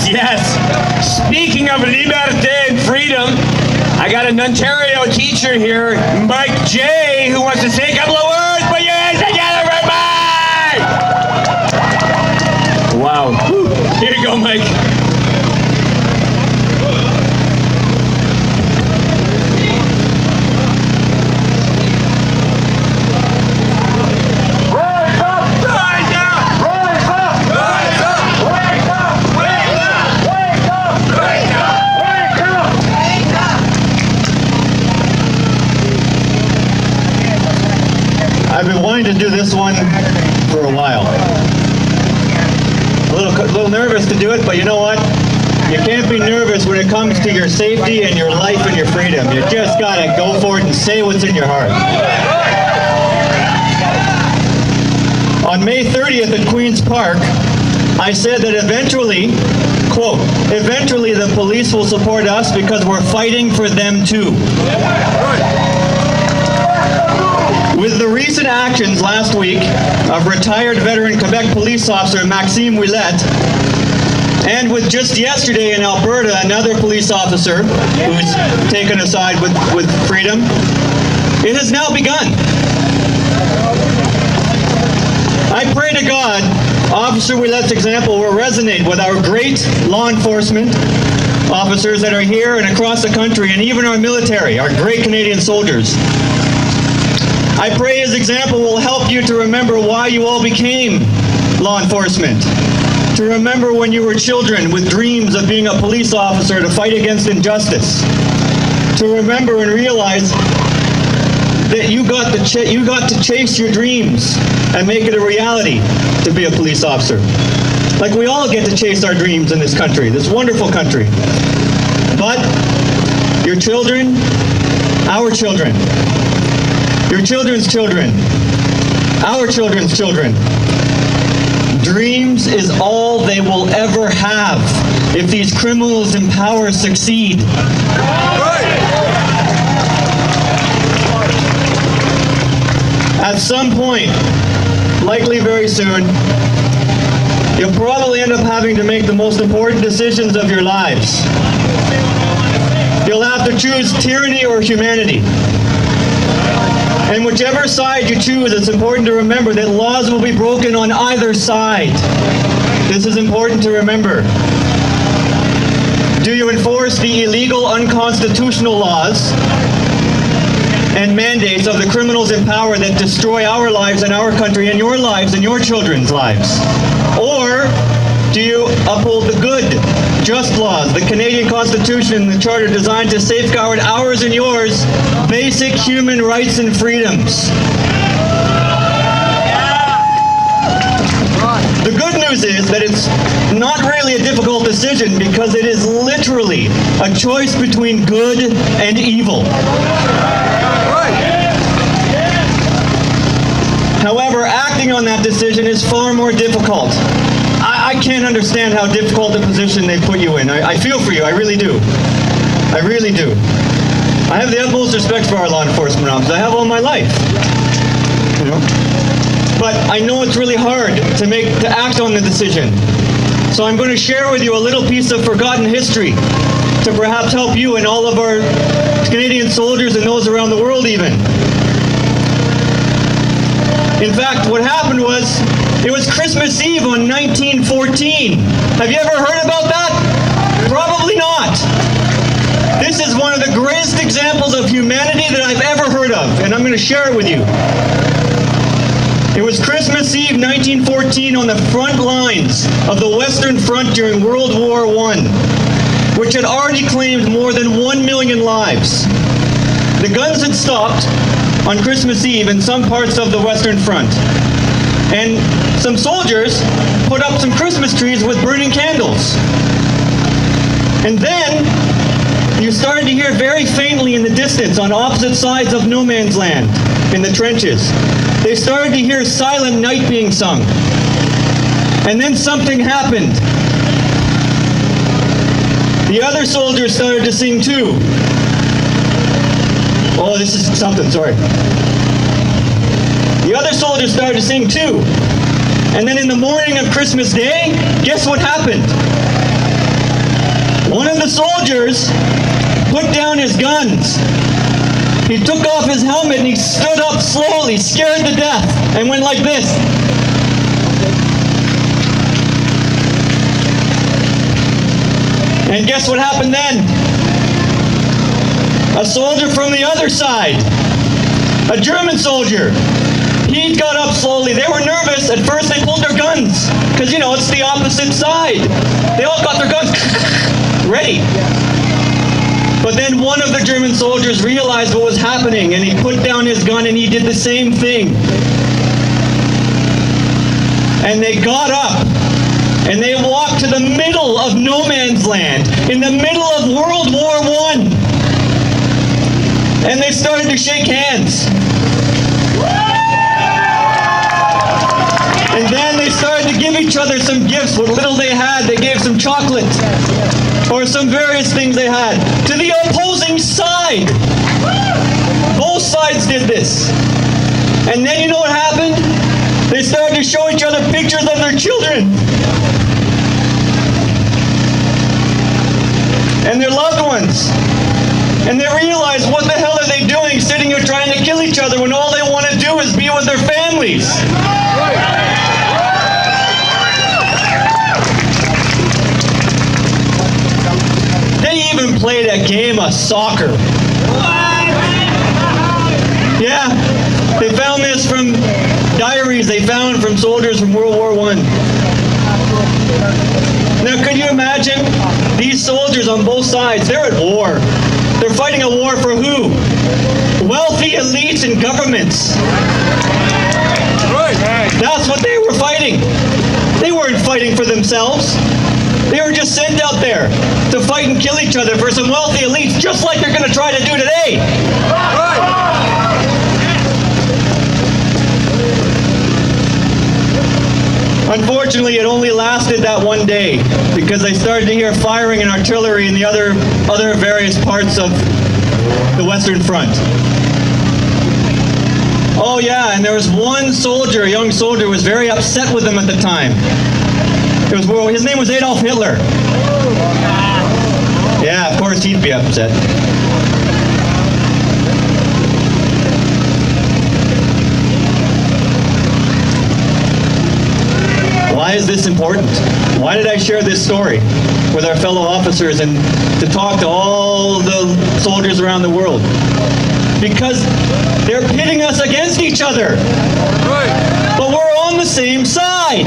Yes. Speaking of liberté and freedom, I got an Ontario teacher here, Mike J, who wants to say a couple of words. Put your hands together for Mike! Wow. Here you go, Mike. I've been wanting to do this one for a while. A little nervous to do it, but you know what? You can't be nervous when it comes to your safety and your life and your freedom. You just gotta go for it and say what's in your heart. On May 30th at Queen's Park, I said that eventually, quote, eventually the police will support us because we're fighting for them too. With the recent actions last week of retired veteran Quebec police officer Maxime Ouellette, and with just yesterday in Alberta, another police officer who's taken a side with freedom, it has now begun. I pray to God, Officer Ouellette's example will resonate with our great law enforcement officers that are here and across the country, and even our military, our great Canadian soldiers. I pray his example will help you to remember why you all became law enforcement. To remember when you were children with dreams of being a police officer to fight against injustice. To remember and realize that you got to chase your dreams and make it a reality to be a police officer. Like we all get to chase our dreams in this country, this wonderful country. But your children, our children, your children's children, our children's children. Dreams is all they will ever have if these criminals in power succeed. At some point, likely very soon, you'll probably end up having to make the most important decisions of your lives. You'll have to choose tyranny or humanity. And whichever side you choose, it's important to remember that laws will be broken on either side. This is important to remember. Do you enforce the illegal, unconstitutional laws and mandates of the criminals in power that destroy our lives and our country and your lives and your children's lives? Or do you uphold the good, just laws, the Canadian Constitution and the Charter designed to safeguard ours and yours basic human rights and freedoms? The good news is that it's not really a difficult decision because it is literally a choice between good and evil. However, acting on that decision is far more difficult. I can't understand how difficult the position they put you in. I feel for you, I really do. I really do. I have the utmost respect for our law enforcement officers. I have all my life. You know? But I know it's really hard to act on the decision. So I'm going to share with you a little piece of forgotten history to perhaps help you and all of our Canadian soldiers and those around the world even. In fact, what happened was, it was Christmas Eve on 1914. Have you ever heard about that? Probably not. This is one of the greatest examples of humanity that I've ever heard of, and I'm going to share it with you. It was Christmas Eve 1914 on the front lines of the Western Front during World War I, which had already claimed more than 1 million lives. The guns had stopped on Christmas Eve in some parts of the Western Front. And some soldiers put up some Christmas trees with burning candles. And then you started to hear very faintly in the distance on opposite sides of no man's land, in the trenches, they started to hear Silent Night being sung. And then something happened. The other soldiers started to sing too. Oh, this is something, sorry. The other soldiers started to sing too. And then in the morning of Christmas Day, guess what happened? One of the soldiers put down his guns. He took off his helmet and he stood up slowly, scared to death, and went like this. And guess what happened then? A soldier from the other side, a German soldier, he got up slowly. They were nervous. At first they pulled their guns, because it's the opposite side. They all got their guns ready. But then one of the German soldiers realized what was happening, and he put down his gun and he did the same thing. And they got up and they walked to the middle of no man's land, in the middle of World War I. And they started to shake hands. And then they started to give each other some gifts. What little they had, they gave some chocolate or some various things they had to the opposing side. Both sides did this. And then you know what happened? They started to show each other pictures of their children and their loved ones. And they realized, what the hell are they doing sitting here trying to kill each other when all they want to do is be with their families? They even played a game of soccer. Yeah, they found this from diaries they found from soldiers from World War I. Now, could you imagine these soldiers on both sides? They're at war. They're fighting a war for who? Wealthy elites and governments. That's what they were fighting. They weren't fighting for themselves. They were just sent out there to fight and kill each other for some wealthy elites, just like they're going to try to do today. Unfortunately, it only lasted that one day because they started to hear firing and artillery in the other various parts of the Western Front. Oh yeah, and there was one soldier, a young soldier, who was very upset with them at the time. His name was Adolf Hitler. Yeah, of course he'd be upset. Why is this important? Why did I share this story with our fellow officers and to talk to all the soldiers around the world? Because they're pitting us against each other. But we're on the same side.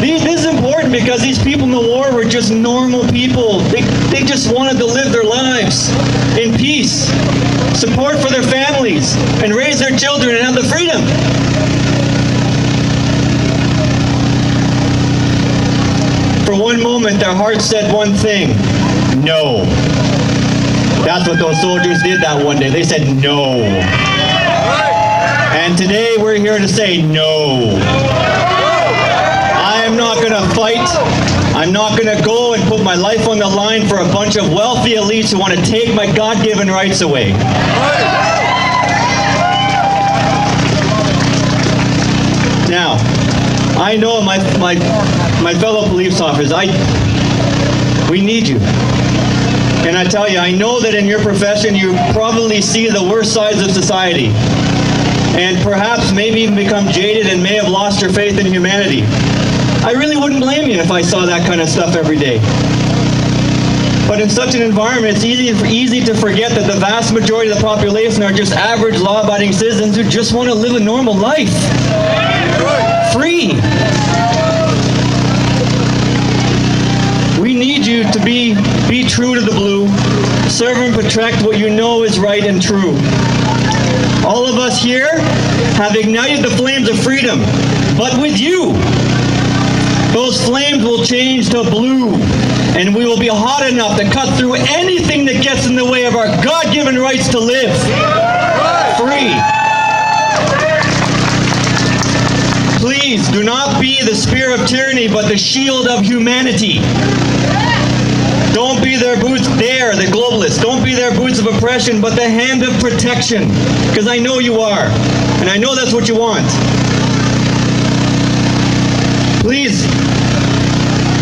This is important because these people in the war were just normal people. They just wanted to live their lives in peace, support for their families, and raise their children and have the freedom. For one moment, their hearts said one thing: no. That's what those soldiers did that one day. They said no. And today we're here to say no. I am not going to fight. I'm not going to go and put my life on the line for a bunch of wealthy elites who want to take my God-given rights away. Now, I know my fellow police officers, we need you. And I tell you, I know that in your profession you probably see the worst sides of society. And perhaps maybe even become jaded and may have lost your faith in humanity. I really wouldn't blame you if I saw that kind of stuff every day. But in such an environment, it's easy to forget that the vast majority of the population are just average law-abiding citizens who just want to live a normal life. Free. We need you to be true to the blue, serve and protect what you know is right and true. All of us here have ignited the flames of freedom, but with you, those flames will change to blue, and we will be hot enough to cut through anything that gets in the way of our God-given rights to live free. Please do not be the spear of tyranny, but the shield of humanity. Don't be their boots, the globalists. Don't be their boots of oppression, but the hand of protection. Because I know you are, and I know that's what you want. Please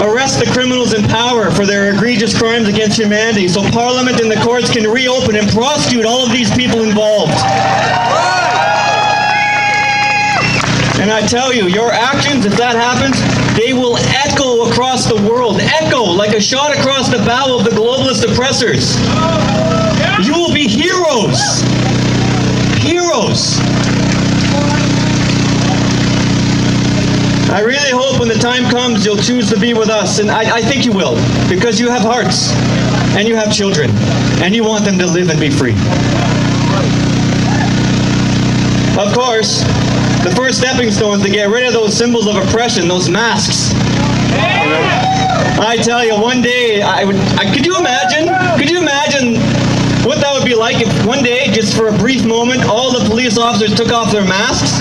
arrest the criminals in power for their egregious crimes against humanity so Parliament and the courts can reopen and prosecute all of these people involved. And I tell you, your actions, if that happens, they will echo across the world. Echo like a shot across the bow of the globalist oppressors. You will be heroes. Heroes. I really hope when the time comes you'll choose to be with us, and I think you will, because you have hearts, and you have children, and you want them to live and be free. Of course, the first stepping stone is to get rid of those symbols of oppression, those masks. I tell you, one day, could you imagine what that would be like if one day, just for a brief moment, all the police officers took off their masks?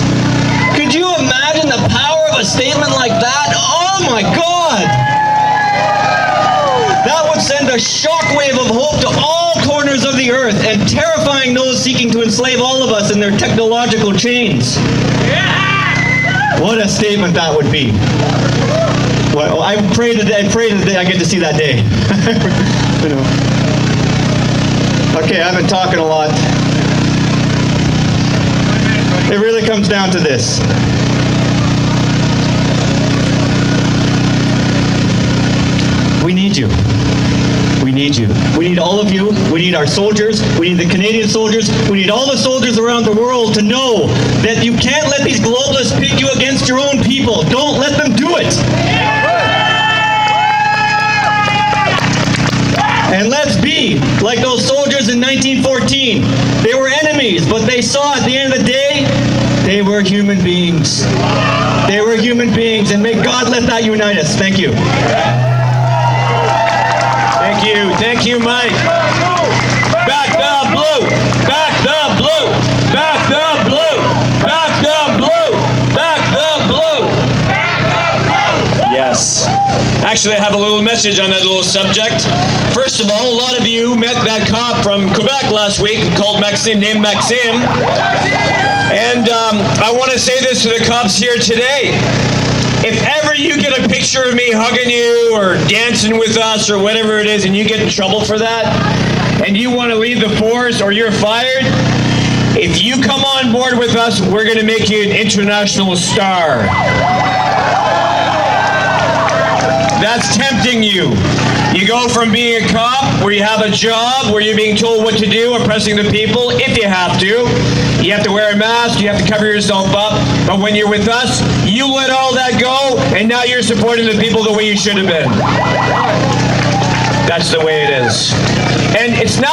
Could you imagine the power of a statement like that? Oh my God! That would send a shockwave of hope to all corners of the earth and terrifying those seeking to enslave all of us in their technological chains. What a statement that would be. Well, I pray that I get to see that day. You know. Okay, I've been talking a lot. It really comes down to this. We need you. We need you. We need all of you. We need our soldiers. We need the Canadian soldiers. We need all the soldiers around the world to know that you can't let these globalists pit you against your own people. Don't let them do it. And let's be like those soldiers in 1914. They were enemies, but they saw at the end of the day, they were human beings. They were human beings, and may God let that unite us. Thank you. Thank you. Thank you, Mike. Back the blue. Back the blue. Back the blue. Back the blue. Back the blue. Yes. Actually, I have a little message on that little subject. First of all, a lot of you met that cop from Quebec last week called Maxime, named Maxime. And I want to say this to the cops here today. If ever you get a picture of me hugging you or dancing with us or whatever it is and you get in trouble for that and you want to leave the force or you're fired, if you come on board with us, we're going to make you an international star. That's tempting you. You go from being a cop, where you have a job, where you're being told what to do, oppressing the people, if you have to. You have to wear a mask, you have to cover yourself up. But when you're with us, you let all that go, and now you're supporting the people the way you should have been. That's the way it is. And it's not